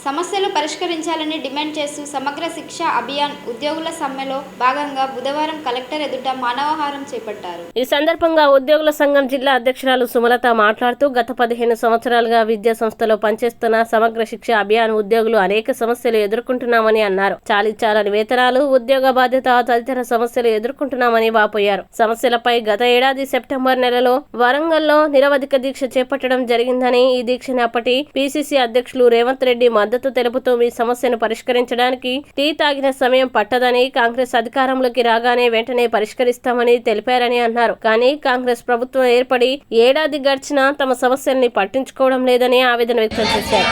సమస్యలు పరిష్కరించాలని డిమాండ్ చేస్తూ సమగ్ర శిక్ష అభియాన్ ఉద్యోగుల సమ్మెలో భాగంగా బుధవారం కలెక్టర్ ఎదుట మానవహారం చేపట్టారు. ఈ సందర్భంగా ఉద్యోగుల సంఘం జిల్లా అధ్యక్షురాలు సుమలత మాట్లాడుతూ గత 15 సంవత్సరాలుగా విద్యా సంస్థలో పనిచేస్తున్న సమగ్ర శిక్ష అభియాన్ ఉద్యోగులు అనేక సమస్యలు ఎదుర్కొంటున్నామని అన్నారు. చాలని వేతనాలు, ఉద్యోగ బాధ్యత తదితర సమస్యలు ఎదుర్కొంటున్నామని వాపోయారు. సమస్యలపై గత ఏడాది సెప్టెంబర్ నెలలో వరంగల్లో నిరవధిక దీక్ష చేపట్టడం జరిగిందని, ఈ దీక్షని అప్పటి పిసిసి అధ్యక్షులు రేవంత్ రెడ్డి మద్దతు తెలుపుతూ మీ సమస్యను పరిష్కరించడానికి టీ తాగిన సమయం పట్టదని, కాంగ్రెస్ అధికారంలోకి రాగానే వెంటనే పరిష్కరిస్తామని తెలిపారని అన్నారు. కానీ కాంగ్రెస్ ప్రభుత్వం ఏర్పడి ఏడాది గడిచినా తమ సమస్యల్ని పట్టించుకోవడం లేదని ఆవేదన వ్యక్తం చేశారు.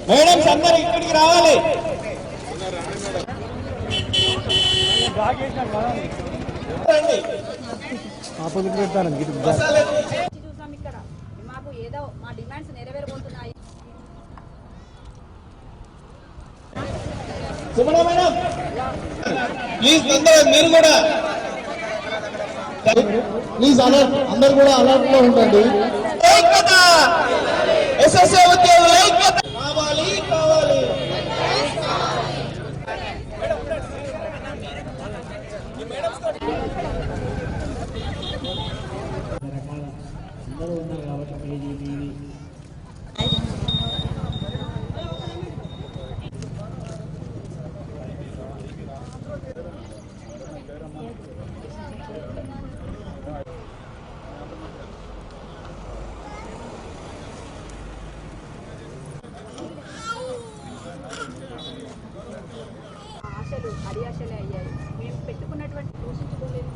మేడం అందరూ ఇక్కడికి రావాలి. మాకు ఏదో మా డిమాండ్స్ నెరవేరబోతున్నాయి. మేడం ప్లీజ్ మీరు కూడా ప్లీజ్ అలర్ట్, అందరు కూడా అలర్ట్ లో ఉండండి. ఎస్ఎస్ఏ ఉద్యోగుల ఐక్యత కావాలి కావాలి. అందరూ ఉన్నారు కాబట్టి ఆశలు అడియాశలే అయ్యాయి. మేము పెట్టుకున్నటువంటి పోషించుకోలేదు.